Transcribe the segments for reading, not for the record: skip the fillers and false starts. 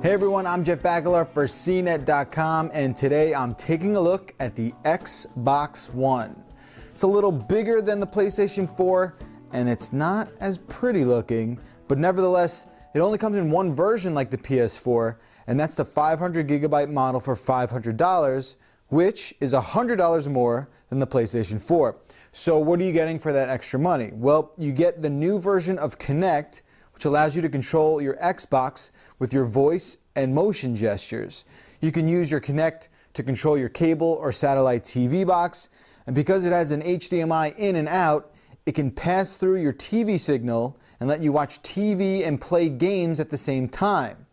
Hey everyone, I'm Jeff Bakalar for CNET.com, and today I'm taking a look at the Xbox One. It's a little bigger than the PlayStation 4, and it's not as pretty looking, but nevertheless, it only comes in one version like the PS4, and that's the 500GB model for $500, which is $100 more than the PlayStation 4. So what are you getting for that extra money? Well, you get the new version of Kinect, which allows you to control your Xbox with your voice and motion gestures. You can use your Kinect to control your cable or satellite TV box, and because it has an HDMI in and out, it can pass through your TV signal and let you watch TV and play games at the same time.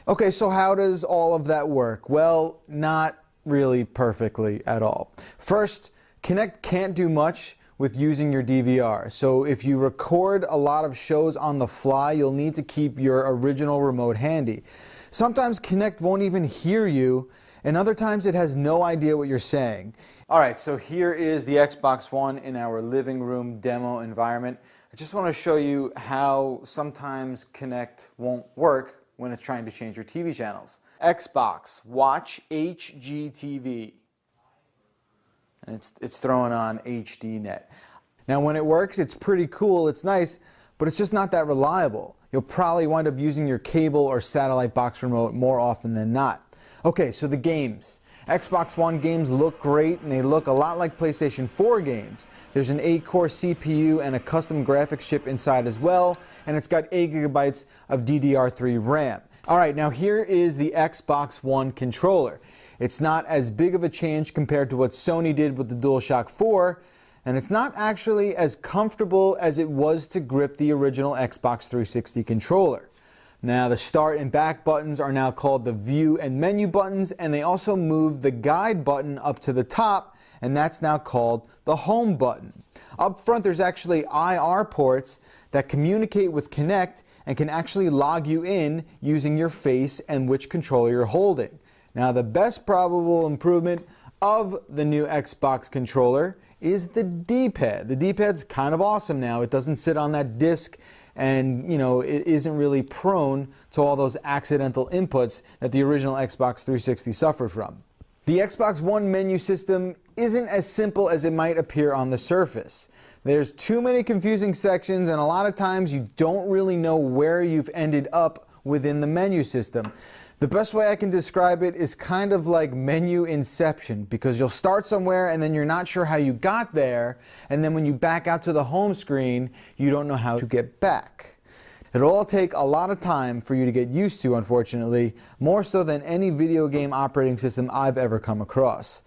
Okay, so how does all of that work? Well, not really perfectly at all. First, Kinect can't do much with using your DVR. So if you record a lot of shows on the fly, you'll need to keep your original remote handy. Sometimes Kinect won't even hear you, and other times it has no idea what you're saying. Alright, so here is the Xbox One in our living room demo environment. I just want to show you how sometimes Kinect won't work when it's trying to change your TV channels. Xbox, watch HGTV. And it's throwing on HDNet. Now when it works, it's pretty cool, it's nice, but it's just not that reliable. You'll probably wind up using your cable or satellite box remote more often than not. Okay, so the games. Xbox One games look great, and they look a lot like PlayStation 4 games. There's an 8-core CPU and a custom graphics chip inside as well, and it's got 8 GB of DDR3 RAM. Alright, now here is the Xbox One controller. It's not as big of a change compared to what Sony did with the DualShock 4, and it's not actually as comfortable as it was to grip the original Xbox 360 controller. Now the start and back buttons are now called the view and menu buttons, and they also moved the guide button up to the top, and that's now called the home button. Up front there's actually IR ports that communicate with Kinect and can actually log you in using your face and which controller you're holding. Now the best probable improvement of the new Xbox controller is the D-pad. The D-pad's kind of awesome now. It doesn't sit on that disc, and it isn't really prone to all those accidental inputs that the original Xbox 360 suffered from. The Xbox One menu system isn't as simple as it might appear on the surface. There's too many confusing sections, and a lot of times you don't really know where you've ended up within the menu system. The best way I can describe it is kind of like menu inception, because you'll start somewhere and then you're not sure how you got there, and then when you back out to the home screen, you don't know how to get back. It'll all take a lot of time for you to get used to, unfortunately, more so than any video game operating system I've ever come across.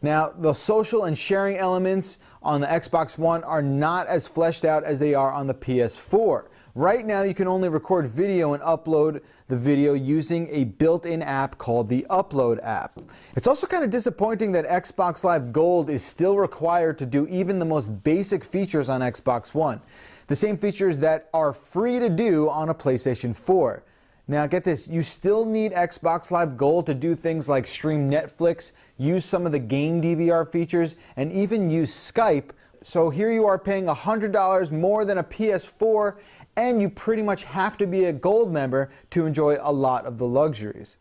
Now, the social and sharing elements on the Xbox One are not as fleshed out as they are on the PS4. Right now, you can only record video and upload the video using a built-in app called the Upload app. It's also kind of disappointing that Xbox Live Gold is still required to do even the most basic features on Xbox One. The same features that are free to do on a PlayStation 4. Now get this, you still need Xbox Live Gold to do things like stream Netflix, use some of the game DVR features, and even use Skype. So here you are paying $100 more than a PS4, and you pretty much have to be a Gold member to enjoy a lot of the luxuries.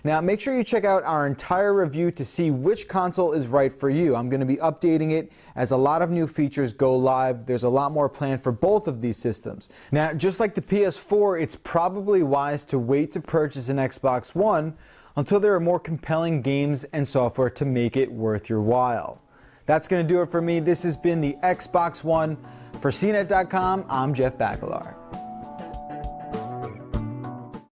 Now make sure you check out our entire review to see which console is right for you. I'm going to be updating it as a lot of new features go live. There's a lot more planned for both of these systems. Now just like the PS4, it's probably wise to wait to purchase an Xbox One until there are more compelling games and software to make it worth your while. That's going to do it for me. This has been the Xbox One. For CNET.com, I'm Jeff Bakalar.